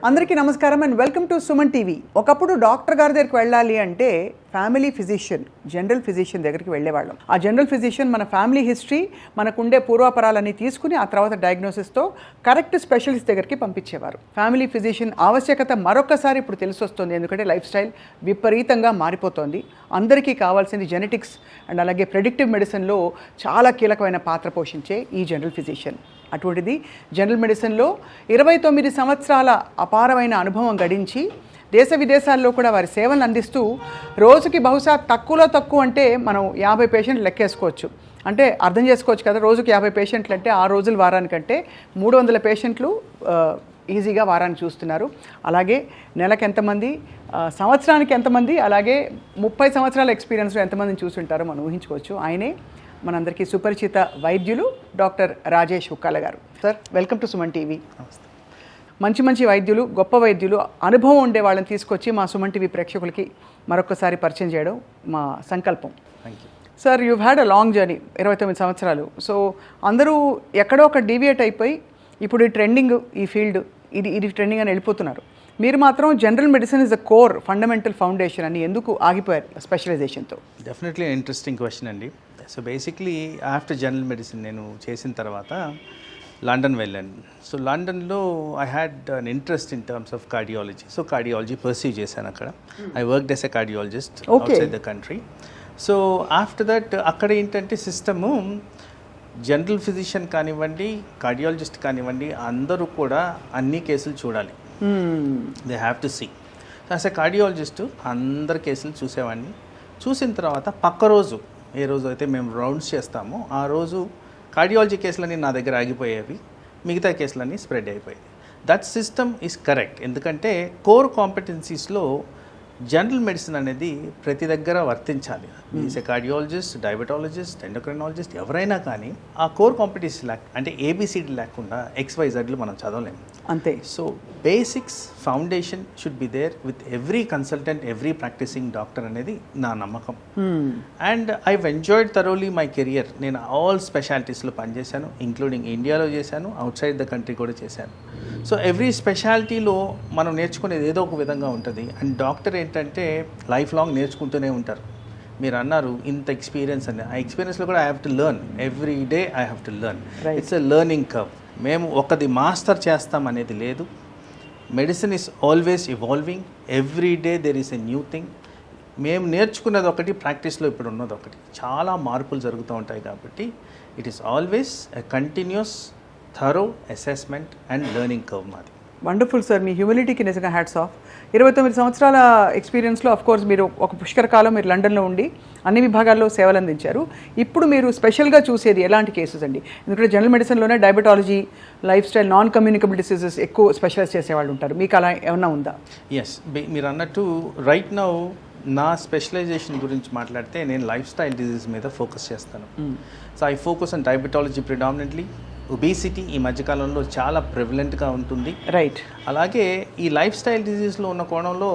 అందరికీ నమస్కారం and welcome to Suman TV. ఒకప్పుడు డాక్టర్ గారి దగ్గరికి వెళ్ళాలి అంటే ఫ్యామిలీ ఫిజిషియన్, జనరల్ ఫిజిషియన్ దగ్గరికి వెళ్ళేవాళ్ళం. ఆ జనరల్ ఫిజిషియన్ మన ఫ్యామిలీ హిస్టరీ, మనకుండే పూర్వాపరాలన్నీ తీసుకుని ఆ తర్వాత డయాగ్నోసిస్తో కరెక్ట్ స్పెషలిస్ట్ దగ్గరికి పంపించేవారు. ఫ్యామిలీ ఫిజిషియన్ ఆవశ్యకత మరొకసారి ఇప్పుడు తెలిసి వస్తుంది. ఎందుకంటే లైఫ్ స్టైల్ విపరీతంగా మారిపోతుంది. అందరికీ కావాల్సింది జెనెటిక్స్ అండ్ అలాగే ప్రెడిక్టివ్ మెడిసిన్లో చాలా కీలకమైన పాత్ర పోషించే ఈ జనరల్ ఫిజిషియన్. అటువంటిది జనరల్ మెడిసిన్లో 29 సంవత్సరాల అపారమైన అనుభవం గడించి దేశ విదేశాల్లో కూడా వారి సేవలను అందిస్తూ రోజుకి బహుశా తక్కువ అంటే మనం 50 పేషెంట్లు లెక్కేసుకోవచ్చు. అంటే అర్థం చేసుకోవచ్చు కదా, రోజుకి 50 పేషెంట్లు అంటే 6 రోజులు వారానికంటే 300 పేషెంట్లు ఈజీగా వారాన్ని చూస్తున్నారు. అలాగే నెలకు ఎంతమంది, సంవత్సరానికి ఎంతమంది, అలాగే 30 సంవత్సరాల ఎక్స్పీరియన్స్లో ఎంతమందిని చూస్తుంటారో మనం ఊహించుకోవచ్చు. ఆయనే మనందరికీ సుపరిచిత వైద్యులు డాక్టర్ రాజేష్ హుక్కాల గారు. Sir, welcome to Suman TV. మంచి వైద్యులు, గొప్ప వైద్యులు, అనుభవం ఉండే వాళ్ళని తీసుకొచ్చి మా సుమన్ టీవీ ప్రేక్షకులకి మరొకసారి పరిచయం చేయడం మా సంకల్పం. Thank you sir. You had a long journey, 29 సంవత్సరాలు. సో అందరూ ఎక్కడో ఒక డీవియేట్ అయిపోయి ఇప్పుడు ఈ ట్రెండింగ్, ఈ ఫీల్డ్ ఇది ట్రెండింగ్ అని వెళ్ళిపోతున్నారు. మీరు మాత్రం general medicine is the core, fundamental foundation అని ఎందుకు ఆగిపోయారు స్పెషలైజేషన్తో? డెఫినెట్లీ ఇంట్రెస్టింగ్ క్వశ్చన్ అండి. So basically after general medicine నేను చేసిన తర్వాత లండన్ వెళ్ళాను. సో లండన్లో I had an interest in terms of cardiology. So cardiology perceive చేశాను అక్కడ. I worked as a cardiologist outside the country. So after that అక్కడ ఏంటంటే సిస్టము జనరల్ ఫిజిషియన్ కానివ్వండి, కార్డియాలజిస్ట్ కానివ్వండి, అందరూ కూడా అన్ని కేసులు చూడాలి. They have to see. As a cardiologist అందరి కేసులు చూసేవాడిని. చూసిన తర్వాత పక్క రోజు, ఏ రోజు అయితే మేము రౌండ్స్ చేస్తామో ఆ రోజు కార్డియాలజీ కేసులన్నీ నా దగ్గర ఆగిపోయేవి, మిగతా కేసులన్నీ స్ప్రెడ్ అయిపోయాయి. That system is correct. ఎందుకంటే కోర్ కాంపిటెన్సీస్లో జనరల్ మెడిసిన్ అనేది ప్రతి దగ్గర వర్తించాలి. Is a cardiologist, diabetologist, endocrinologist, ఎవరైనా కానీ ఆ కోర్ కాంపిటెన్సీ అంటే ఏబిసిడి లేకుండా XYZలు మనం చదవలేము. అంతే. So basics foundation should be there with every consultant, every practising doctor అనేది నా నమ్మకం. And I enjoyed thoroughly my career. నేను ఆల్ స్పెషాలిటీస్లో పనిచేశాను, ఇంక్లూడింగ్ ఇండియాలో చేశాను, అవుట్ సైడ్ ద కంట్రీ కూడా చేశాను. సో ఎవ్రీ స్పెషాలిటీలో మనం నేర్చుకునేది ఏదో ఒక విధంగా ఉంటుంది. అండ్ డాక్టర్ ఏంటంటే లైఫ్ లాంగ్ నేర్చుకుంటూనే ఉంటారు. మీరు అన్నారు ఇంత ఎక్స్పీరియన్స్ అని, ఆ ఎక్స్పీరియన్స్లో కూడా I have to learn. Every day I have to learn. It's a learning curve. మేము ఒకది మాస్టర్ చేస్తాం అనేది లేదు. Medicine is always evolving. Every day there is a new thing. మేము నేర్చుకున్నది ఒకటి, ప్రాక్టీస్లో ఇప్పుడు ఉన్నది ఒకటి. చాలా మార్పులు జరుగుతూ ఉంటాయి. కాబట్టి it is always a continuous thorough assessment and learning curve మాది. Wonderful sir. మీ హ్యూమిలిటీకి నిజంగా హ్యాట్స్ ఆఫ్. 29 సంవత్సరాల ఎక్స్పీరియన్స్లో కోర్స్ మీరు ఒక పుష్కర కాలం మీరు లండన్లో ఉండి అన్ని విభాగాల్లో సేవలు అందించారు. ఇప్పుడు మీరు స్పెషల్గా చూసేది ఎలాంటి కేసెస్ అండి? ఎందుకంటే జనరల్ మెడిసిన్లోనే diabetology, life style, non communicable diseases ఎక్కువ స్పెషలైజ్ చేసేవాళ్ళు ఉంటారు. మీకు అలా ఏమన్నా ఉందా? ఎస్, మీరు అన్నట్టు రైట్ నౌ నా స్పెషలైజేషన్ గురించి మాట్లాడితే నేను లైఫ్ స్టైల్ డిజీజ్ మీద ఫోకస్ చేస్తాను. So I focus on diabetology predominantly. Obesity ఈ మధ్యకాలంలో చాలా ప్రివలెంట్గా ఉంటుంది. రైట్. అలాగే ఈ లైఫ్ స్టైల్ డిజీజ్లో ఉన్న కోణంలో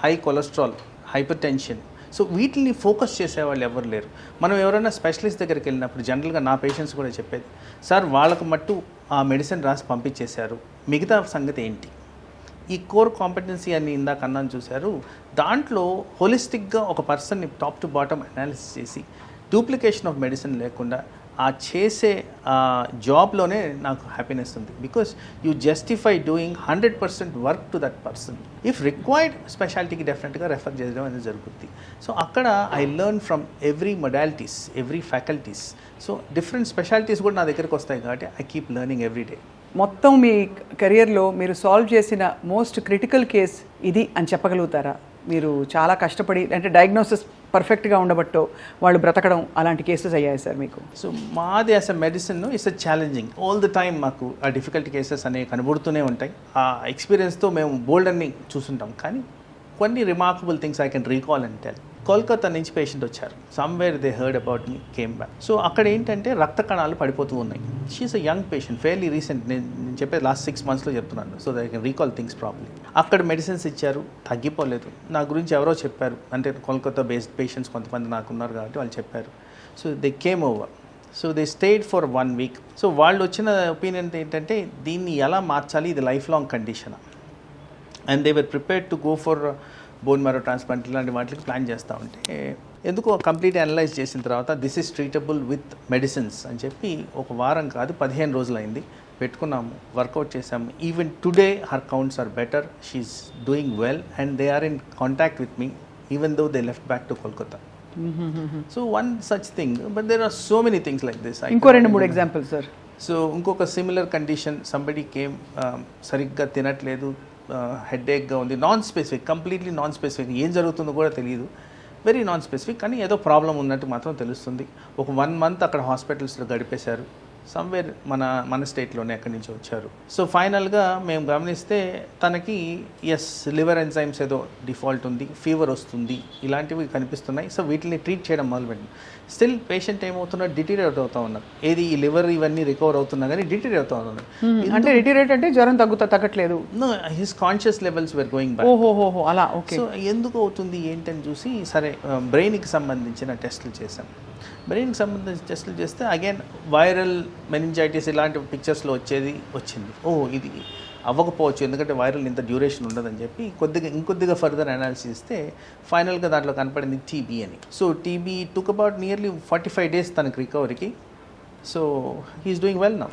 high cholesterol, hyper tension. So వీటిని ఫోకస్ చేసేవాళ్ళు ఎవరు లేరు. మనం ఎవరైనా స్పెషలిస్ట్ దగ్గరికి వెళ్ళినప్పుడు జనరల్గా నా పేషెంట్స్ కూడా చెప్పేది, సార్ వాళ్ళకు మట్టు ఆ మెడిసిన్ రాసి పంపించేశారు, మిగతా సంగతి ఏంటి? ఈ కోర్ కాంపిటెన్సీ అని ఇందాక అన్నాను చూశారు. దాంట్లో హోలిస్టిక్గా ఒక పర్సన్ని టాప్ టు బాటమ్ అనాలిసిస్ చేసి డూప్లికేషన్ ఆఫ్ మెడిసిన్ లేకుండా ఆ చేసే జాబ్లోనే నాకు హ్యాపీనెస్ ఉంది. Because you justify doing 100% work to that person. If required స్పెషాలిటీకి డెఫినెట్గా రెఫర్ చేయడం అనేది జరుగుతుంది. సో అక్కడ I learn from every modalities, every faculties. So different specialities కూడా నా దగ్గరికి వస్తాయి కాబట్టి I keep learning every day. మొత్తం మీ కెరియర్లో మీరు సాల్వ్ చేసిన మోస్ట్ క్రిటికల్ కేస్ ఇది అని చెప్పగలుగుతారా? మీరు చాలా కష్టపడి, అంటే డయాగ్నోసిస్ పర్ఫెక్ట్గా ఉండబట్టో వాళ్ళు బ్రతకడం, అలాంటి కేసెస్ అయ్యాయి సార్ మీకు? సో మాది as a medicine it's a challenging. All the time మాకు ఆ డిఫికల్ట్ కేసెస్ అనేవి కనబడుతూనే ఉంటాయి. ఆ ఎక్స్పీరియన్స్తో మేము బోల్డ్ అన్ని చూస్తుంటాం. కానీ కొన్ని remarkable things I can recall and tell. Kolkata నుంచి పేషెంట్ వచ్చారు. Somewhere they heard about me, came back. So అక్కడ ఏంటంటే రక్త కణాలు పడిపోతూ ఉన్నాయి. She's a young patient, fairly recent. నేను చెప్పేది లాస్ట్ 6 monthsలో చెప్తున్నాను. So they can recall things probably. అక్కడ మెడిసిన్స్ ఇచ్చారు, తగ్గిపోలేదు. నా గురించి ఎవరో చెప్పారు, అంటే కోల్కతా బేస్డ్ పేషెంట్స్ కొంతమంది నాకు ఉన్నారు కాబట్టి వాళ్ళు చెప్పారు. So they came over. So they stayed for 1 week. సో వాళ్ళు వచ్చిన ఒపీనియన్ ఏంటంటే దీన్ని ఎలా మార్చాలి, ఇది life long condition. And they were prepared to go for bone marrow transplant ఇలాంటి వాటికి ప్లాన్ చేస్తూ ఉంటే ఎందుకో కంప్లీట్ అనలైజ్ చేసిన తర్వాత this is treatable with medicines అని చెప్పి ఒక వారం కాదు 15 రోజులైంది పెట్టుకున్నాము, వర్కౌట్ చేసాము. Even today her counts are better, she's doing well and they are in contact with me even though they left back to Kolkata. So one such thing, but there are so many things like this. ఇంకో 2-3 examples sir. So ఇంకొక similar condition, somebody came, సరిగ్గా తినట్లేదు, హెడేక్గా ఉంది, non specific, completely non specific, ఏం జరుగుతుందో కూడా తెలియదు, వెరీ నాన్ స్పెసిఫిక్, కానీ ఏదో ప్రాబ్లం ఉన్నట్టు మాత్రం తెలుస్తుంది. ఒక 1 month అక్కడ హాస్పిటల్స్లో గడిపేశారు, సమ్వేర్ మన స్టేట్లోనే ఎక్కడి నుంచి వచ్చారు. సో ఫైనల్గా మేము గమనిస్తే తనకి లివర్ ఎంజైమ్స్ ఏదో డిఫాల్ట్ ఉంది, ఫీవర్ వస్తుంది, ఇలాంటివి కనిపిస్తున్నాయి. సో వీటిని ట్రీట్ చేయడం మొదలుపెట్టింది. స్టిల్ పేషెంట్ ఏమవుతున్నారు, డిటీరియేట్ అవుతూ ఉన్నారు. ఏది ఈ లివర్ ఇవన్నీ రికవర్ అవుతున్నా కానీ డిటీరియేట్ అవుతూ ఉన్నారు. అంటే డిటీరియేట్ అంటే జ్వరం తగ్గట్లేదు, his conscious levels were going back. ఓహో అలా, ఓకే. సో ఎందుకు అవుతుంది ఏంటని చూసి సరే బ్రెయిన్కి సంబంధించిన టెస్టులు చేశాం. బ్రెయిన్కి సంబంధించిన టెస్టులు చేస్తే అగైన్ వైరల్ మెనింజైటిస్ ఇలాంటి పిక్చర్స్లో వచ్చింది. ఇది అవ్వకపోవచ్చు, ఎందుకంటే వైరల్ ఇంత డ్యూరేషన్ ఉండదని చెప్పి ఇంకొద్దిగా ఫర్దర్ అనాలిసిస్ ఇస్తే ఫైనల్గా దాంట్లో కనపడింది టీబీ అని. So TB took about nearly 45 days తనకి రికవరీకి. So he's doing well now.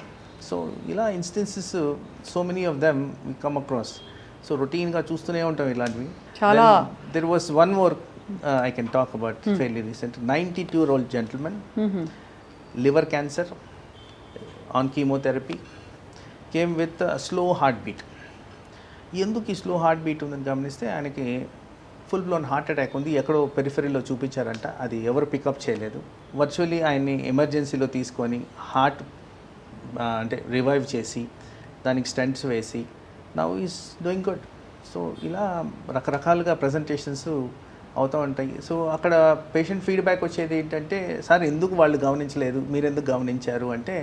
So ఇలా instances so many of them we come across. So రొటీన్గా చూస్తూనే ఉంటాం ఇలాంటివి. చాలా. There was one more I can talk about fairly recent. 92-year-old gentleman, liver cancer, on chemotherapy, came with a slow heartbeat. ఎందుకు ఈ slow heart beat ఉందని గమనిస్తే ఆయనకి ఫుల్ బ్లోన్ హార్ట్ అటాక్ ఉంది, ఎక్కడో పెరిఫెరీలో చూపించారంట, అది ఎవరు పికప్ చేయలేదు. వర్చువల్లీ ఆయన్ని ఎమర్జెన్సీలో తీసుకొని హార్ట్ అంటే రివైవ్ చేసి దానికి స్టెంట్స్ వేసి now is doing good. So ఇలా రకరకాలుగా ప్రజెంటేషన్స్ అవుతూ ఉంటాయి. సో అక్కడ పేషెంట్ ఫీడ్బ్యాక్ వచ్చేది ఏంటంటే, సార్ ఎందుకు వాళ్ళు గమనించలేదు, మీరు ఎందుకు గమనించారు అంటే,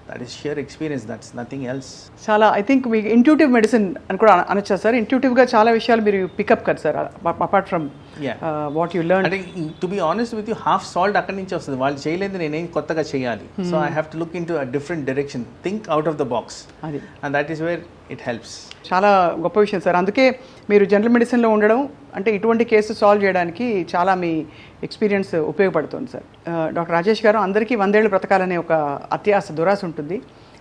that is shear experience, that's nothing else. చాలా ఐ థింక్ మీకు ఇంట్యూటివ్ మెడిసిన్ అని కూడా అనొచ్చా సార్? ఇంట్యూటివ్గా చాలా విషయాలు మీరు పికప్ కదా sir, apart from what you learn. అంటే to be honest with you, half salt అక్కడి నుంచి వస్తుంది, వాళ్ళు చేయలేదు, నేనేం కొత్తగా చేయాలి. So I have to look into a different direction, think out of the box, అది, and that is where it helps. చాలా గొప్ప విషయం సార్. అందుకే మీరు జనరల్ మెడిసిన్లో ఉండడం అంటే ఇటువంటి కేసు సాల్వ్ చేయడానికి చాలా మీ ఎక్స్పీరియన్స్ ఉపయోగపడుతుంది సార్. డాక్టర్ రాజేష్ గారు, అందరికీ 100 ఏళ్ళు బ్రతకాలనే ఒక అత్యాశ, దురాశ ఉంటుంది.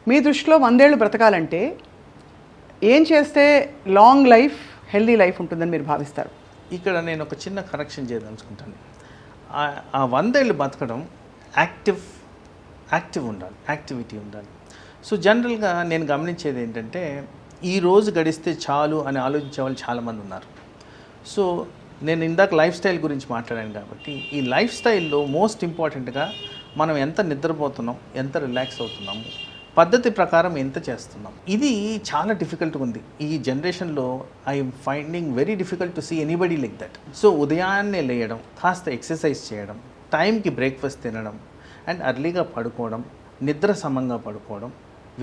మీ దృష్టిలో 100 ఏళ్ళు బ్రతకాలంటే ఏం చేస్తే లాంగ్ లైఫ్, హెల్దీ లైఫ్ ఉంటుందని మీరు భావిస్తారు? ఇక్కడ నేను ఒక చిన్న కరెక్షన్ చేయదలుచుకుంటాను. ఆ 100 ఏళ్ళు బతకడం యాక్టివ్ ఉండాలి, యాక్టివిటీ ఉండాలి. సో జనరల్గా నేను గమనించేది ఏంటంటే, ఈ రోజు గడిస్తే చాలు అని ఆలోచించే వాళ్ళు చాలామంది ఉన్నారు. సో నేను ఇందాక లైఫ్ స్టైల్ గురించి మాట్లాడాను కాబట్టి, ఈ లైఫ్ స్టైల్లో మోస్ట్ ఇంపార్టెంట్గా మనం ఎంత నిద్రపోతున్నాం, ఎంత రిలాక్స్ అవుతున్నాము, పద్ధతి ప్రకారం ఎంత చేస్తున్నాం, ఇది చాలా డిఫికల్ట్గా ఉంది ఈ జనరేషన్లో. I'm finding very difficult to see anybody like that. So ఉదయాన్నే లేయడం, కాస్త ఎక్సర్సైజ్ చేయడం, టైంకి బ్రేక్ఫాస్ట్ తినడం, అండ్ అర్లీగా పడుకోవడం, నిద్ర సమంగా పడుకోవడం,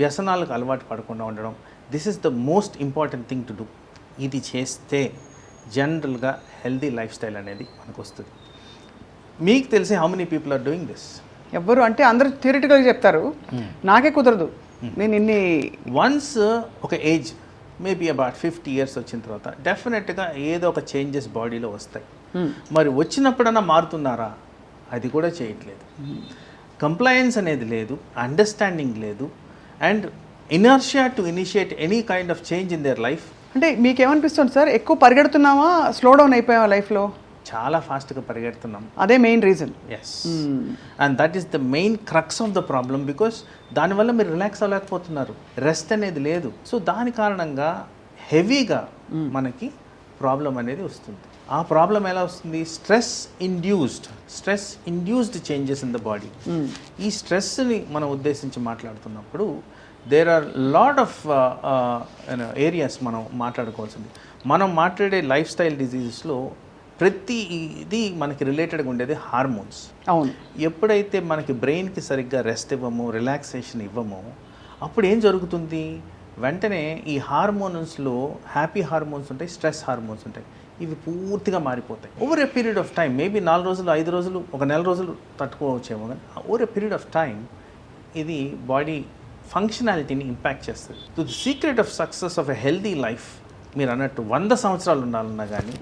వ్యసనాలకు అలవాటు పడకుండా ఉండడం, this is the most important thing to do. ఇది చేస్తే జనరల్గా హెల్దీ లైఫ్ స్టైల్ అనేది మనకు వస్తుంది. మీకు తెలిసి how many people are doing this? ఎవ్వరు, అంటే అందరూ థియరిటికల్గా చెప్తారు, నాకే కుదరదు. నేను ఇన్ని వన్స్ ఒక ఏజ్ మేబీ అబౌట్ 50 years వచ్చిన తర్వాత డెఫినెట్గా ఏదో ఒక చేంజెస్ బాడీలో వస్తాయి. మరి వచ్చినప్పుడన్నా మారుతున్నారా? అది కూడా చేయట్లేదు. కంప్లయన్స్ అనేది లేదు, అండర్స్టాండింగ్ లేదు, and inertia to initiate any kind of change in their life. అంటే మీకేమనిపిస్తుంది సార్, ఎక్కువ పరిగెడుతున్నామా, స్లో డౌన్ అయిపోయావా లైఫ్లో? చాలా ఫాస్ట్గా పరిగెడుతున్నాం, అదే main reason. Yes, and that is the main crux of the problem, because దానివల్ల మీరు రిలాక్స్ అవ్వలేకపోతున్నారు, రెస్ట్ అనేది లేదు. సో దాని కారణంగా హెవీగా మనకి ప్రాబ్లం అనేది వస్తుంది. ఆ ప్రాబ్లం ఎలా వస్తుంది? Stress induced changes in the body. ఈ స్ట్రెస్ని మనం ఉద్దేశించి మాట్లాడుతున్నప్పుడు there are lot of areas మనం మాట్లాడుకోవాల్సింది. మనం మాట్లాడే లైఫ్ స్టైల్ డిజీజెస్లో ప్రతి ఇది మనకి రిలేటెడ్గా ఉండేది హార్మోన్స్. అవును. ఎప్పుడైతే మనకి బ్రెయిన్కి సరిగ్గా రెస్ట్ ఇవ్వమో, రిలాక్సేషన్ ఇవ్వమో, అప్పుడు ఏం జరుగుతుంది? వెంటనే ఈ హార్మోన్స్లో హ్యాపీ హార్మోన్స్ ఉంటాయి, స్ట్రెస్ హార్మోన్స్ ఉంటాయి. ఇవి పూర్తిగా మారిపోతాయి. Over a period of time, maybe 4 రోజులు, 5 రోజులు, ఒక నెల రోజులు తట్టుకోవచ్చేమో, కానీ over a period of time ఇది బాడీ ఫంక్షనాలిటీని ఇంపాక్ట్ చేస్తుంది. The secret of success of a healthy life మీరు అన్నట్టు 100 సంవత్సరాలు ఉండాలన్నా కానీ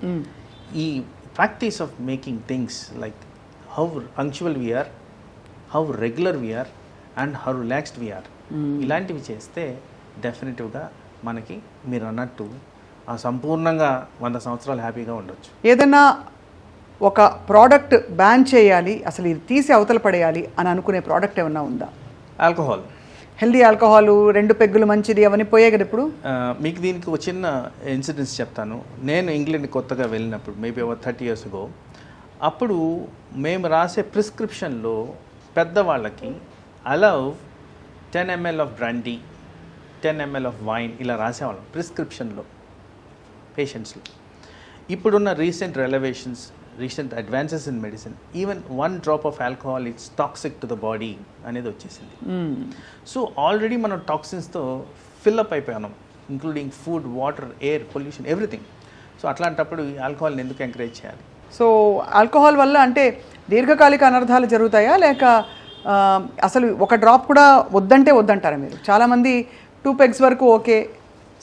ఈ practice of making things like how punctual we're, how regular we're and how relaxed we're, ఇలాంటివి చేస్తే డెఫినెటివ్గా మనకి మీరు అన్నట్టు ఆ సంపూర్ణంగా 100 సంవత్సరాలు హ్యాపీగా ఉండొచ్చు. ఏదైనా ఒక ప్రోడక్ట్ బ్యాన్ చేయాలి, అసలు ఇది తీసి అవతల పడేయాలి అని అనుకునే ప్రోడక్ట్ ఏమన్నా ఉందా? ఆల్కహాల్, హెల్దీ ఆల్కహాల్, 2 పెగ్గులు మంచిది, అవన్నీ పోయాయి కదా ఇప్పుడు. మీకు దీనికి ఒక చిన్న ఇన్సిడెంట్స్ చెప్తాను. నేను ఇంగ్లాండ్ కొత్తగా వెళ్ళినప్పుడు మేబీ 30 years ago, అప్పుడు మేము రాసే ప్రిస్క్రిప్షన్లో పెద్దవాళ్ళకి allow 10 ml of brandy, 10 ml of wine ఇలా రాసేవాళ్ళం ప్రిస్క్రిప్షన్లో పేషెంట్స్లో. ఇప్పుడున్న recent revelations, recent advances in medicine, even 1 drop of alcohol it's toxic to the body అనేది వచ్చేసింది. సో ఆల్రెడీ మనం టాక్సిన్స్తో ఫిల్అప్ అయిపోయాం, including food, water, air, pollution, everything. So అట్లాంటప్పుడు ఈ ఆల్కహాల్ని ఎందుకు ఎంకరేజ్ చేయాలి? సో ఆల్కహాల్ వల్ల అంటే దీర్ఘకాలిక అనర్థాలు జరుగుతాయా, లేక అసలు ఒక డ్రాప్ కూడా వద్దంటే వద్దంటారా మీరు? చాలామంది 2 pegs వరకు ఓకే,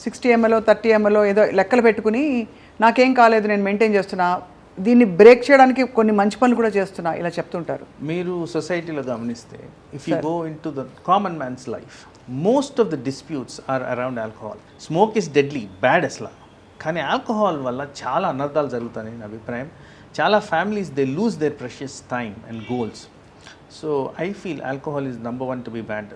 60 ml 30 ml ఏదో లెక్కలు పెట్టుకుని నాకేం కాలేదు, నేను మెయింటైన్ చేస్తున్నా, దీన్ని బ్రేక్ చేయడానికి కొన్ని మంచి పనులు కూడా చేస్తున్నా, ఇలా చెప్తుంటారు. మీరు సొసైటీలో గమనిస్తే if you go in to the common man's life, most of the disputes are around alcohol. Smoke is deadly, bad అసలు. కానీ ఆల్కహాల్ వల్ల చాలా అనర్థాలు జరుగుతాయని నా అభిప్రాయం. చాలా families they lose their precious time and goals. So I feel alcohol is number 1 to be bad.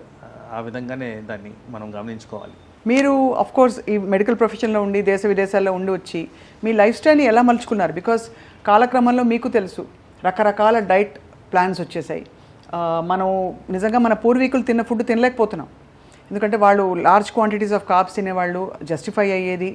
ఆ విధంగానే దాన్ని మనం గమనించుకోవాలి. మీరు అఫ్ కోర్స్ ఈ మెడికల్ ప్రొఫెషన్లో ఉండి దేశ విదేశాల్లో ఉండి వచ్చి మీ లైఫ్ స్టైల్ని ఎలా మలుచుకున్నారు? బికాస్ కాలక్రమంలో మీకు తెలుసు రకరకాల డైట్ ప్లాన్స్ వచ్చేసాయి. మనం నిజంగా మన పూర్వీకులు తిన్న ఫుడ్ తినలేకపోతున్నాం. ఎందుకంటే వాళ్ళు లార్జ్ క్వాంటిటీస్ ఆఫ్ కార్బ్స్ తినేవాళ్ళు, జస్టిఫై అయ్యేది,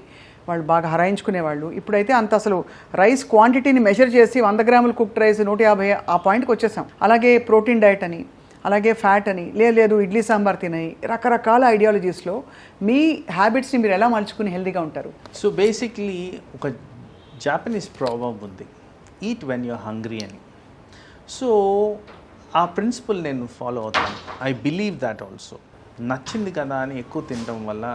వాళ్ళు బాగా హరాయించుకునేవాళ్ళు. ఇప్పుడైతే అంత అసలు రైస్ క్వాంటిటీని మెజర్ చేసి 100 grams కుక్డ్ రైస్ 150 ఆ పాయింట్కి వచ్చేసాం. అలాగే ప్రోటీన్ డైట్ అని, అలాగే ఫ్యాట్ అని, లేదు ఇడ్లీ సాంబార్ తినాయి, రకరకాల ఐడియాలజీస్లో మీ హ్యాబిట్స్ని మీరు ఎలా మలుచుకుని హెల్తీగా ఉంటారు? సో బేసిక్లీ ఒక జాపనీస్ ప్రావర్బ్ ఉంది, ఈట్ వెన్ యూర్ హంగ్రీ అని. సో ఆ ప్రిన్సిపల్ నేను ఫాలో అవుతాను. I believe that also. నచ్చింది కదా అని ఎక్కువ తినడం వల్ల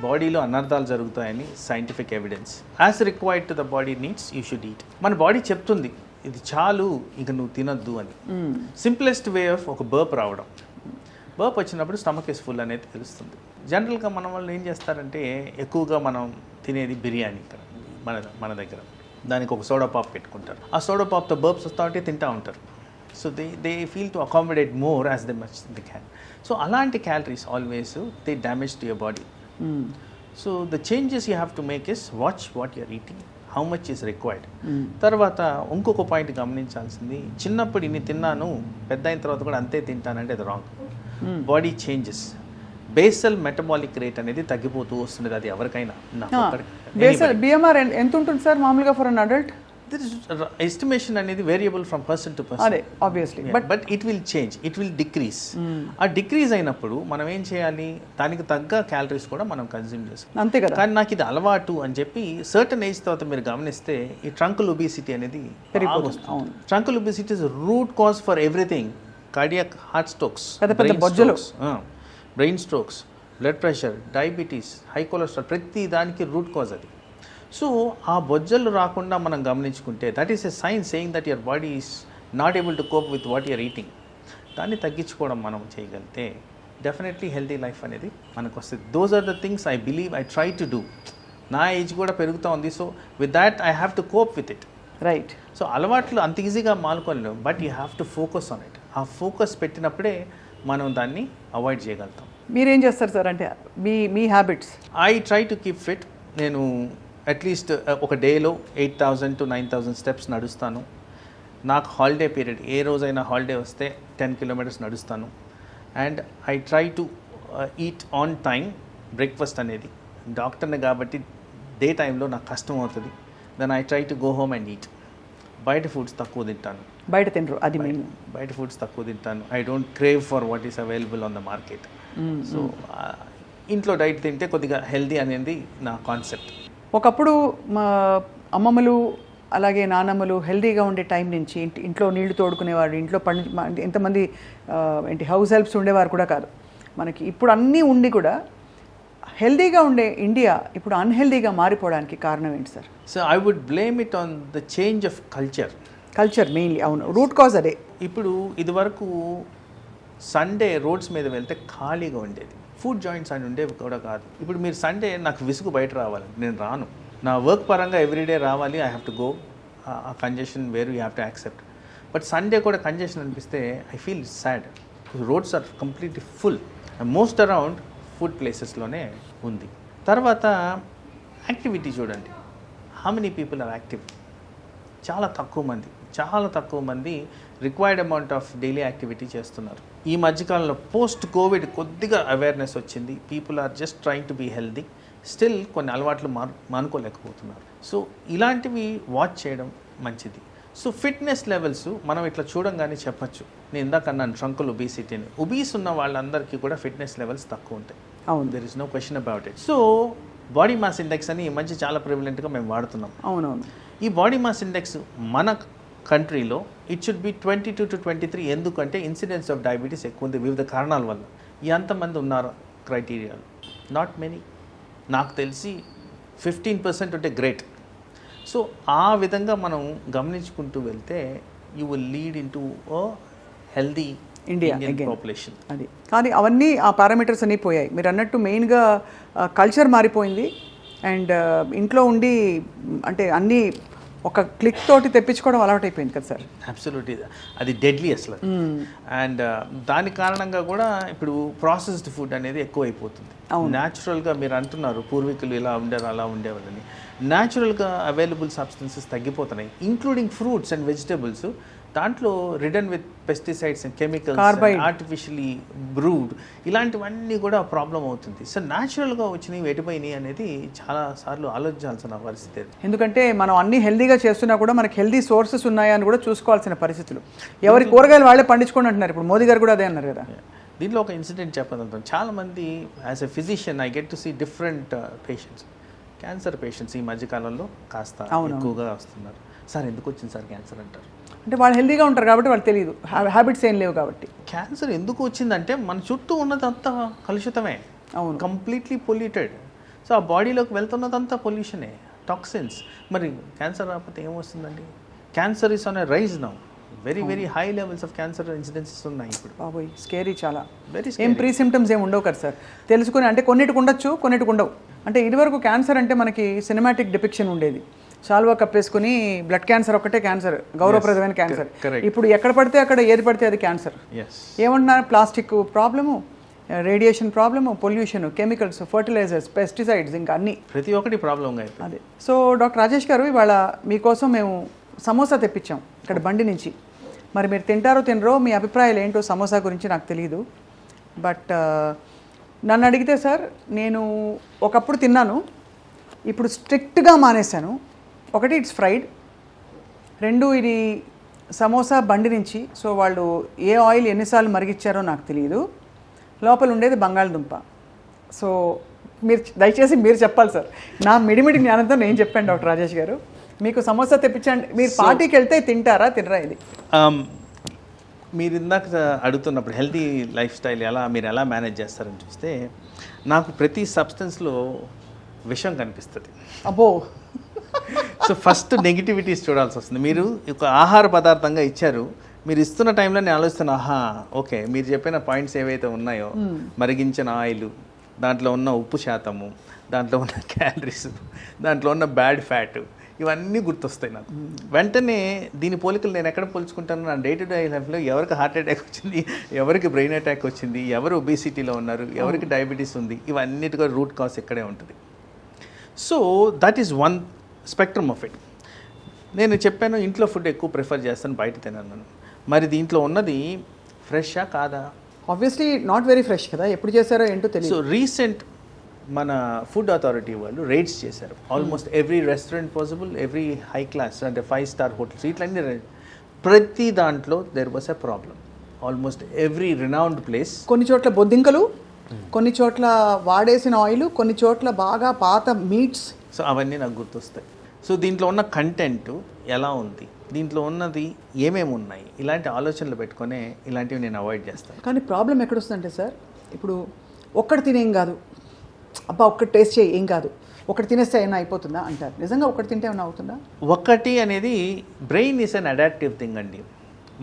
బాడీలో అనర్థాలు జరుగుతాయని scientific evidence. As required to the body needs you should eat. మన బాడీ చెప్తుంది ఇది చాలు, ఇక నువ్వు తినొద్దు అని. సింప్లెస్ట్ వే ఆఫ్ ఒక బర్ప్ రావడం. బర్ప్ వచ్చినప్పుడు స్టమక్ ఇస్ ఫుల్ అనేది తెలుస్తుంది. జనరల్గా మన వాళ్ళు ఏం చేస్తారంటే ఎక్కువగా మనం తినేది బిర్యానీ ఇక్కడ మన దగ్గర, దానికి ఒక సోడా పాప్ పెట్టుకుంటారు. ఆ సోడా పాప్తో బర్ప్స్ వస్తూ ఉంటే తింటూ ఉంటారు. So they feel to accommodate more as they much they can. So అలాంటి calories always they damage to your body. So the changes you have to make is watch what you're eating, how much is required. తర్వాత ఇంకొక point గమనించాల్సింది, చిన్నప్పుడు ఇన్ని తిన్నాను పెద్ద అయిన తర్వాత కూడా అంతే తింటానంటే అది wrong. Body changes, basal metabolic rate అనేది తగ్గిపోతూ వస్తుంది. అది ఎవరికైనా. బిఎంఆర్ ఎంత ఉంటుంది సార్ మామూలుగా ఫర్ అన్ అడల్ట్? ఎస్టిమేషన్ అనేది variable from person to person. అదే obviously, but it will change, it will decrease. ఆ డిక్రీజ్ అయినప్పుడు మనం ఏం చేయాలి, దానికి తగ్గ క్యాలరీస్ కూడా మనం కన్జ్యూమ్ చేసుకోవాలి. అంతే కదా. కానీ నాకు ఇది అలవాటు అని చెప్పి సర్టన్ ఏజ్ తర్వాత మీరు గమనిస్తే ఈ ట్రంకల్ ఒబిసిటీ అనేది పెరిగిపోతుంది. ట్రంకల్ obesity is root cause for everything. Cardiac, heart strokes, brain strokes, blood pressure, diabetes, high cholesterol, ప్రతి దానికి రూట్ కాజ్ అది. సో ఆ బొజ్జలు రాకుండా మనం గమనించుకుంటే that is a sign saying that your body is not able to cope with what you're eating. దాన్ని తగ్గించుకోవడం మనం చేయగలిగితే డెఫినెట్లీ హెల్తీ లైఫ్ అనేది మనకు వస్తుంది. Those are the things I believe I try to do. నా ఏజ్ కూడా పెరుగుతూ ఉంది. So with that I have to cope with it. Right. So అలవాట్లు అంత ఈజీగా మానుకోలేము, but you have to focus on it. ఆ ఫోకస్ పెట్టినప్పుడే మనం దాన్ని అవాయిడ్ చేయగలుగుతాం. మీరేం చేస్తారు సార్ అంటే మీ habits? I try to keep fit. నేను అట్లీస్ట్ ఒక డేలో 8,000 to 9,000 స్టెప్స్ నడుస్తాను. నాకు హాలిడే పీరియడ్ ఏ రోజైనా హాలిడే వస్తే 10 kilometers నడుస్తాను. And I try to eat on time. Breakfast అనేది డాక్టర్ని కాబట్టి డే టైంలో నాకు కష్టం అవుతుంది. Then I try to go home and eat. బయట ఫుడ్స్ తక్కువ తింటాను. బయట తినరు, అది మెయిన్. బయట ఫుడ్స్ తక్కువ తింటాను. I don't crave for what is available on the market. So ఇంట్లో డైట్ తింటే కొద్దిగా హెల్దీ అనేది నా కాన్సెప్ట్. ఒకప్పుడు మా అమ్మమ్మలు అలాగే నానమ్మలు హెల్తీగా ఉండే టైం నుంచి ఇంట్లో నీళ్లు తోడుకునేవారు, ఇంట్లో ఎంతమంది హౌస్ హెల్ప్స్ ఉండేవారు కూడా కాదు మనకి. ఇప్పుడు అన్నీ ఉండి కూడా హెల్దీగా ఉండే ఇండియా ఇప్పుడు అన్హెల్దీగా మారిపోవడానికి కారణం ఏంటి sir? So I would blame it on the change of culture. Culture mainly, అవును, రూట్ కాజ్ అదే. ఇప్పుడు ఇదివరకు సండే రోడ్స్ మీద వెళ్తే ఖాళీగా ఉండేది, ఫుడ్ జాయింట్స్ అని ఉండేవి కూడా కాదు. ఇప్పుడు మీరు సండే నాకు విసుగు బయట రావాలి, నేను రాను, నా వర్క్ పరంగా ఎవ్రీడే రావాలి, ఐ హ్యావ్ టు గో, ఆ కంజెషన్ వేరు, you have to accept. But Sunday కూడా కంజెషన్ అనిపిస్తే I feel sad. Roads are completely full, most around food ప్లేసెస్లోనే ఉంది. తర్వాత యాక్టివిటీ చూడండి, how many people are active? చాలా తక్కువ మంది required amount of daily activity చేస్తున్నారు. ఈ మధ్యకాలంలో పోస్ట్ కోవిడ్ కొద్దిగా అవేర్నెస్ వచ్చింది, people are just trying to be healthy, still కొన్ని అలవాట్లు మానుకోలేకపోతున్నారు. సో ఇలాంటివి వాచ్ చేయడం మంచిది. సో ఫిట్నెస్ లెవెల్స్ మనం ఇట్లా చూడంగానే చెప్పచ్చు, నేను ఇందాక అన్నాను ట్రంకుల్ ఒబీసిటీని, ఒబీస్ ఉన్న వాళ్ళందరికీ కూడా ఫిట్నెస్ లెవెల్స్ తక్కువ ఉంటాయి. అవును, there is no question about it. So body mass index అని ఈ మధ్య చాలా ప్రివిలెంట్గా మేము వాడుతున్నాం. అవునవును. ఈ బాడీ మాస్ ఇండెక్స్ మన కంట్రీలో ఇట్ షుడ్ బి 22 to 23. ఎందుకంటే ఇన్సిడెన్స్ ఆఫ్ డయాబెటీస్ ఎక్కువ ఉంది వివిధ కారణాల వల్ల. ఎంతమంది ఉన్నారు క్రైటీరియాలు? Not many. నాకు తెలిసి 15% ఉంటే గ్రేట్. సో ఆ విధంగా మనం గమనించుకుంటూ వెళ్తే you will lead in to healthy Indian population. అది కానీ అవన్నీ ఆ పారామీటర్స్ అన్నీ పోయాయి. మీరు అన్నట్టు మెయిన్గా కల్చర్ మారిపోయింది. అండ్ ఇంట్లో ఉండి అంటే అన్నీ ఒక క్లిక్ తోటి తెప్పించుకోవడం అలవాటు అయిపోయింది కదా సార్? అబ్సల్యూట్లీ, అది డెడ్లీ అసలు. అండ్ దాని కారణంగా కూడా ఇప్పుడు ప్రాసెస్డ్ ఫుడ్ అనేది ఎక్కువ అయిపోతుంది. న్యాచురల్గా మీరు అంటున్నారు పూర్వీకులు ఇలా ఉండేవారు అలా ఉండేవాళ్ళని, న్యాచురల్గా అవైలబుల్ సబ్స్టెన్సెస్ తగ్గిపోతున్నాయి, ఇంక్లూడింగ్ ఫ్రూట్స్ అండ్ వెజిటబుల్స్. దాంట్లో ridden with pesticides and chemicals, artificially brewed, ఇలాంటివన్నీ కూడా ప్రాబ్లం అవుతుంది. సో న్యాచురల్గా వచ్చినవి ఎటుపోయినాయి అనేది చాలా సార్లు ఆలోచించాల్సిన పరిస్థితి. ఎందుకంటే మనం అన్ని హెల్దీగా చేస్తున్నా కూడా మనకి హెల్దీ సోర్సెస్ ఉన్నాయా అని కూడా చూసుకోవాల్సిన పరిస్థితులు. ఎవరి కూరగాయలు వాళ్ళే పండించుకోండి అంటున్నారు. ఇప్పుడు మోదీ గారు కూడా అదే అన్నారు కదా. దీంట్లో ఒక ఇన్సిడెంట్ చెప్పదంటాం. చాలామంది as a physician I get to see different patients. Cancer patients ఈ మధ్యకాలంలో కాస్త ఎక్కువగా వస్తున్నారు. సార్ ఎందుకు వచ్చింది సార్ క్యాన్సర్ అంటారు. అంటే వాళ్ళు హెల్దీగా ఉంటారు కాబట్టి వాళ్ళు తెలియదు, హ్యాబిట్స్ ఏం లేవు కాబట్టి. క్యాన్సర్ ఎందుకు వచ్చిందంటే మన చుట్టూ ఉన్నదంతా కలుషితమే, అవును, కంప్లీట్లీ పొల్యూటెడ్. సో ఆ బాడీలోకి వెళ్తున్నదంతా పొల్యూషనే, టాక్సిన్స్. మరి క్యాన్సర్ రాకపోతే ఏమొస్తుందండి? Cancer is on a rise now. Very high levels of cancer incidences ఉన్నాయి ఇప్పుడు. బాబోయ్, స్కేరీ, చాలా వెరీ. ఏం ప్రీ సిమ్టమ్స్ ఏమి ఉండవు కదా సార్ తెలుసుకుని? అంటే కొన్నిటికి ఉండొచ్చు, కొన్నిటికి ఉండవు. అంటే ఇదివరకు క్యాన్సర్ అంటే మనకి సినిమాటిక్ డిపిక్షన్ ఉండేది, శాల్వా కప్పేసుకుని బ్లడ్ క్యాన్సర్ ఒకటే క్యాన్సర్, గౌరవప్రదమైన క్యాన్సర్. ఇప్పుడు ఎక్కడ పడితే అక్కడ ఏది పడితే అది క్యాన్సర్. ఏమన్నా plastic problem, radiation problem, pollution, chemicals, fertilisers, pesticides, ఇంకా అన్నీ ప్రతి ఒక్కటి ప్రాబ్లం. అదే. సో డాక్టర్ రాజేష్ గారు, ఇవాళ మీకోసం మేము సమోసా తెప్పించాం ఇక్కడ బండి నుంచి. మరి మీరు తింటారో తినరో, మీ అభిప్రాయాలు ఏంటో సమోసా గురించి నాకు తెలియదు. బట్ నన్ను అడిగితే సార్, నేను ఒకప్పుడు తిన్నాను, ఇప్పుడు స్ట్రిక్ట్గా మానేశాను. ఒకటి, ఇట్స్ ఫ్రైడ్. రెండు, ఇది సమోసా బండి నుంచి, సో వాళ్ళు ఏ ఆయిల్ ఎన్నిసార్లు మరిగిచ్చారో నాకు తెలియదు. లోపల ఉండేది బంగాళదుంప. సో మీరు దయచేసి మీరు చెప్పాలి సార్. నా మిడిమిడి జ్ఞానంతో నేను చెప్పాను డాక్టర్ రాజేష్ గారు. మీకు సమోసా తెప్పించండి, మీరు పార్టీకి వెళ్తే తింటారా తినరా? ఇది మీరు ఇందాక అడుగుతున్నప్పుడు హెల్తీ లైఫ్ స్టైల్ మీరు ఎలా మేనేజ్ చేస్తారని చూస్తే, నాకు ప్రతి సబ్స్టెన్స్లో విషం కనిపిస్తుంది. అబ్బో. సో ఫస్ట్ నెగిటివిటీస్ చూడాల్సి వస్తుంది. మీరు ఒక ఆహార పదార్థంగా ఇచ్చారు, మీరు ఇస్తున్న టైంలో నేను ఆలోచిస్తాను, ఓకే మీరు చెప్పిన పాయింట్స్ ఏవైతే ఉన్నాయో, మరిగించిన ఆయిల్, దాంట్లో ఉన్న ఉప్పు శాతము, దాంట్లో ఉన్న క్యాలరీస్, దాంట్లో ఉన్న బ్యాడ్ ఫ్యాట్, ఇవన్నీ గుర్తొస్తాయి నాకు. వెంటనే దీని పోలికలు నేను ఎక్కడ పోల్చుకుంటాను? నా డే టు డే లైఫ్లో ఎవరికి హార్ట్ అటాక్ వచ్చింది, ఎవరికి బ్రెయిన్ అటాక్ వచ్చింది, ఎవరు ఒబేసిటీలో ఉన్నారు, ఎవరికి డయాబెటీస్ ఉంది, ఇవన్నిటిగా రూట్ కాజ్ ఇక్కడే ఉంటుంది. So that is one spectrum of it. నేను చెప్పాను ఇంట్లో ఫుడ్ ఎక్కువ ప్రిఫర్ చేస్తాను, బయట తిన్నాను. మరి దీంట్లో ఉన్నది ఫ్రెషా కాదా? ఆబ్వియస్లీ నాట్ వెరీ ఫ్రెష్ కదా, ఎప్పుడు చేశారో ఏంటో తెలియదు. సో రీసెంట్ మన ఫుడ్ అథారిటీ వాళ్ళు రేట్స్ చేశారు. Almost every restaurant possible, every high class అంటే 5-star హోటల్స్, ఇట్లన్నీ ప్రతి దాంట్లో there was a problem. Almost every renowned place. కొన్ని చోట్ల బొద్దింకలు, కొన్ని చోట్ల వాడేసిన ఆయిల్, కొన్ని చోట్ల బాగా పాత మీట్స్. సో అవన్నీ నాకు గుర్తొస్తాయి. సో దీంట్లో ఉన్న కంటెంట్ ఎలా ఉంది, దీంట్లో ఉన్నది ఏమేమి ఉన్నాయి, ఇలాంటి ఆలోచనలు పెట్టుకునే ఇలాంటివి నేను అవాయిడ్ చేస్తాను. కానీ ప్రాబ్లం ఎక్కడొస్తుందంటే సార్, ఇప్పుడు ఒక్కటి తినేం కాదు, అబ్బా ఒక్కటి టేస్ట్ చేయి ఏం కాదు, ఒకటి తినేస్తే ఏమైనా అయిపోతుందా అంటారు. నిజంగా ఒకటి తింటే ఏమైనా అవుతుందా? ఒకటి అనేది brain is an adaptive thing అండి.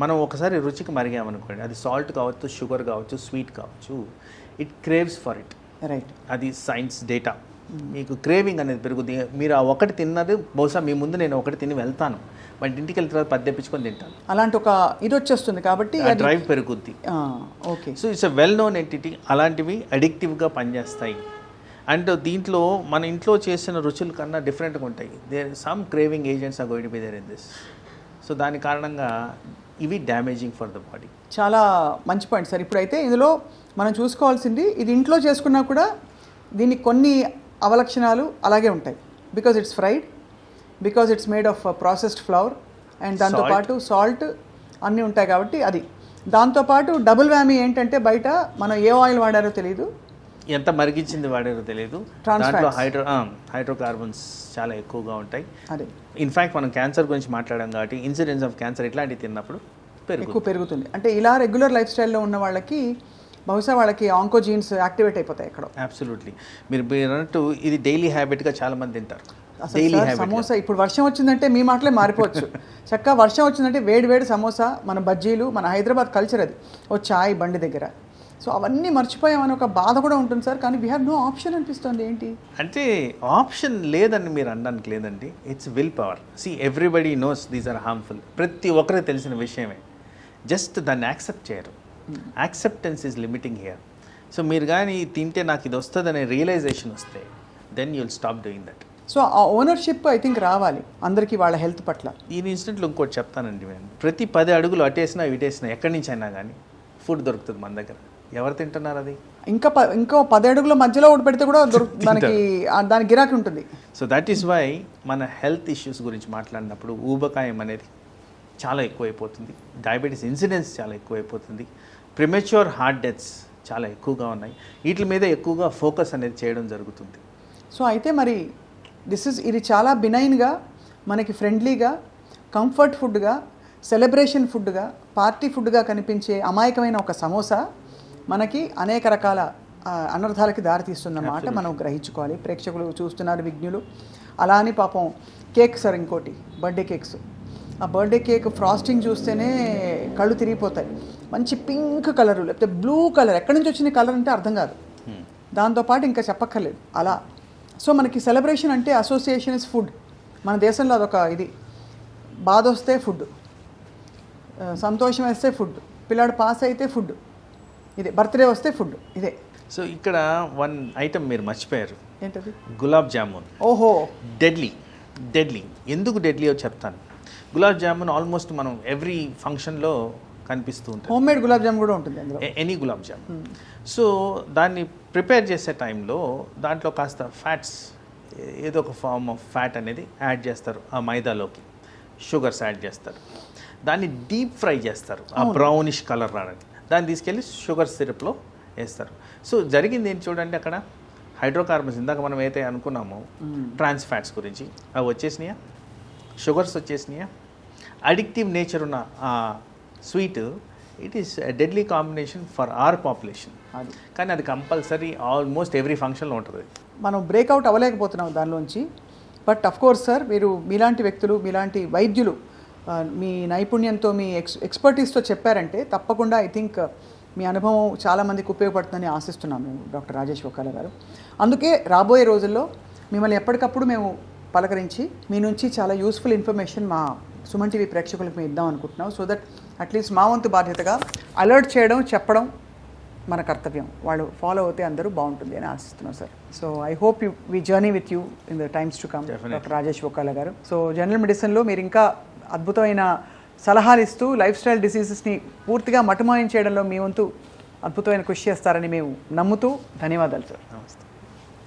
మనం ఒకసారి రుచికి మరిగామనుకోండి, అది సాల్ట్ కావచ్చు, షుగర్ కావచ్చు, స్వీట్ కావచ్చు, it craves for it. Right. అది సైన్స్ డేటా. మీకు క్రేవింగ్ అనేది పెరుగుతుంది. మీరు ఆ ఒకటి తిన్నది బహుశా మీ ముందు నేను ఒకటి తిని వెళ్తాను, బట్ ఇంటికి వెళ్ళిన తర్వాత 10 తెప్పించుకొని తింటాను. అలాంటి ఒక ఇది వచ్చేస్తుంది కాబట్టి డ్రైవ్ పెరుగుద్ది. Okay. So it's a well known entity. అలాంటివి అడిక్టివ్గా పనిచేస్తాయి. అండ్ దీంట్లో మన ఇంట్లో చేసిన రుచుల కన్నా డిఫరెంట్గా ఉంటాయి. There some craving agents are going to be there in this. So దాని కారణంగా ఇవి డ్యామేజింగ్ ఫర్ ద బాడీ. చాలా మంచి పాయింట్ సార్. ఇప్పుడైతే ఇందులో మనం చూసుకోవాల్సింది, ఇది ఇంట్లో చేసుకున్నా కూడా దీనికి కొన్ని అవలక్షణాలు అలాగే ఉంటాయి. Because it's fried, because it's made of processed flower, and దాంతోపాటు సాల్ట్ అన్నీ ఉంటాయి కాబట్టి అది. దాంతోపాటు డబుల్ వ్యామీ ఏంటంటే బయట మనం ఏ ఆయిల్ వాడారో తెలియదు, ఎంత మరిగించింది వాడారో తెలియదు, దాంట్లో హైడ్రోకార్బన్స్ చాలా ఎక్కువగా ఉంటాయి. అదే ఇన్ఫ్యాక్ట్ మనం క్యాన్సర్ గురించి మాట్లాడాం కాబట్టి ఇన్సిడెన్స్ ఆఫ్ క్యాన్సర్ ఇట్లాంటివి తిన్నప్పుడు ఎక్కువ పెరుగుతుంది. అంటే ఇలా రెగ్యులర్ లైఫ్ స్టైల్లో ఉన్న వాళ్ళకి బహుశా వాళ్ళకి ఆంకోజీన్స్ యాక్టివేట్ అయిపోతాయి ఎక్కడో. అబ్సల్యూట్లీ. మీరు అన్నట్టు ఇది డైలీ హ్యాబిట్గా చాలా మంది తింటారు. అసలు సమోసా ఇప్పుడు వర్షం వచ్చిందంటే మీ మాటలే మారిపోవచ్చు. చక్కగా వర్షం వచ్చిందంటే వేడి వేడి సమోసా, మన బజ్జీలు, మన హైదరాబాద్ కల్చర్ అది. ఓ చాయ్ బండి దగ్గర. సో అవన్నీ మర్చిపోయామని ఒక బాధ కూడా ఉంటుంది సార్. కానీ వీ హ్యావ్ నో ఆప్షన్ అనిపిస్తుంది. ఏంటి అంటే ఆప్షన్ లేదని మీరు అనడానికి లేదండి, it's will power. See everybody knows these are harmful. ప్రతి ఒక్కరికి తెలిసిన విషయమే, జస్ట్ దాన్ని యాక్సెప్ట్ చేయరు. Acceptance is limiting here. So మీరు కానీ తింటే నాకు ఇది వస్తుందనే రియలైజేషన్ వస్తే then you will stop doing that. So ఆ ఓనర్షిప్ ఐ థింక్ రావాలి అందరికీ వాళ్ళ హెల్త్ పట్ల. ఈ ఇన్సిడెంట్లో ఇంకోటి చెప్తానండి. నేను ప్రతి 10 అడుగులు అటేసినా ఇటేసినా ఎక్కడి నుంచి అయినా కానీ ఫుడ్ దొరుకుతుంది మన దగ్గర. ఎవరు తింటున్నారు అది? ఇంకో 10 అడుగుల మధ్యలో ఒకటి పెడితే కూడా మనకి దాని గిరాకీ ఉంటుంది. సో దట్ ఈస్ వై మన హెల్త్ ఇష్యూస్ గురించి మాట్లాడినప్పుడు ఊబకాయం అనేది చాలా ఎక్కువైపోతుంది, డయాబెటీస్ ఇన్సిడెన్స్ చాలా ఎక్కువైపోతుంది, ప్రిమెచ్యూర్ హార్ట్ డెత్స్ చాలా ఎక్కువగా ఉన్నాయి. వీటి మీద ఎక్కువగా ఫోకస్ అనేది చేయడం జరుగుతుంది. సో అయితే మరి ఇది చాలా బినైన్గా, మనకి ఫ్రెండ్లీగా, కంఫర్ట్ ఫుడ్గా, సెలబ్రేషన్ ఫుడ్గా, పార్టీ ఫుడ్గా కనిపించే అమాయకమైన ఒక సమోసా మనకి అనేక రకాల అనర్థాలకి దారితీస్తుందన్నమాట. మనం గ్రహించుకోవాలి. ప్రేక్షకులు చూస్తున్నారు, విజ్ఞులు. అలా అని పాపం కేక్ సార్, ఇంకోటి బర్త్డే కేక్స్. ఆ బర్త్డే కేక్ ఫ్రాస్టింగ్ చూస్తేనే కళ్ళు తిరిగిపోతాయి. మంచి పింక్ కలరు, లేకపోతే బ్లూ కలర్, ఎక్కడి నుంచి వచ్చిన కలర్ అంటే అర్థం కాదు. దాంతోపాటు ఇంకా చెప్పక్కర్లేదు అలా. సో మనకి సెలబ్రేషన్ అంటే అసోసియేషన్ ఇస్ ఫుడ్. మన దేశంలో అదొక ఇది. బాధ వస్తే ఫుడ్, సంతోషం వేస్తే ఫుడ్, పిల్లాడు పాస్ అయితే ఫుడ్, ఇదే బర్త్డే వస్తే ఫుడ్, ఇదే. సో ఇక్కడ వన్ ఐటమ్ మీరు మర్చిపోయారు. ఏంటది? గులాబ్ జామున్. ఓహో, డెడ్లీ. ఎందుకు డెడ్లీయో చెప్తాను. గులాబ్ జామున్ ఆల్మోస్ట్ మనం ఎవ్రీ ఫంక్షన్లో కనిపిస్తూ ఉంటుంది. హోమ్ మేడ్ గులాబ్ జామున్ కూడా ఉంటుంది అందులో. ఎనీ గులాబ్ జామున్. సో దాన్ని ప్రిపేర్ చేసే టైంలో దాంట్లో కాస్త ఫ్యాట్స్, ఏదో ఒక ఫార్మ్ ఆఫ్ ఫ్యాట్ అనేది యాడ్ చేస్తారు ఆ మైదాలోకి. షుగర్స్ యాడ్ చేస్తారు, దాన్ని డీప్ ఫ్రై చేస్తారు ఆ బ్రౌనిష్ కలర్ రావడానికి. దాన్ని తీసుకెళ్ళి షుగర్ సిరప్లో వేస్తారు. సో జరిగింది ఏంటి చూడండి, అక్కడ హైడ్రోకార్బన్స్ ఇందాక మనం అయితే అనుకున్నామో ట్రాన్స్ ఫ్యాట్స్ గురించి, అవి వచ్చేసినాయా, షుగర్స్ వచ్చేసినాయా. అడిక్టివ్ నేచర్ ఉన్న sweet, it is deadly combination for our population. కానీ అది కంపల్సరీ ఆల్మోస్ట్ ఎవ్రీ ఫంక్షన్లో ఉంటుంది. మనం బ్రేక్అవుట్ అవ్వలేకపోతున్నాం దానిలోంచి. బట్ అఫ్ కోర్స్ సార్, మీరు మీలాంటి వ్యక్తులు, మీలాంటి వైద్యులు మీ నైపుణ్యంతో, మీ ఎక్స్పర్టీస్తో చెప్పారంటే తప్పకుండా ఐ థింక్ మీ అనుభవం చాలామందికి ఉపయోగపడుతుందని ఆశిస్తున్నాం మేము, డాక్టర్ రాజేష్ ఒకాల గారు. అందుకే రాబోయే రోజుల్లో మిమ్మల్ని ఎప్పటికప్పుడు మేము పలకరించి మీ నుంచి చాలా యూస్ఫుల్ ఇన్ఫర్మేషన్ మా సుమన్ టీవీ ప్రేక్షకులకు మేము ఇద్దాం అనుకుంటున్నాం. సో దట్ అట్లీస్ట్ మా వంతు బాధ్యతగా అలర్ట్ చేయడం, చెప్పడం మన కర్తవ్యం. వాళ్ళు ఫాలో అవుతే అందరూ బాగుంటుంది అని ఆశిస్తున్నాం sir. So I hope we journey with you in the times to come, doctor Rajesh Okala గారు. సో జనరల్ మెడిసిన్లో మీరు ఇంకా అద్భుతమైన సలహాలు ఇస్తూ లైఫ్ స్టైల్ డిసీజెస్ని పూర్తిగా మటుమాయం చేయడంలో మీ వంతు అద్భుతమైన కృషి చేస్తారని మేము నమ్ముతూ ధన్యవాదాలు సార్. నమస్తే.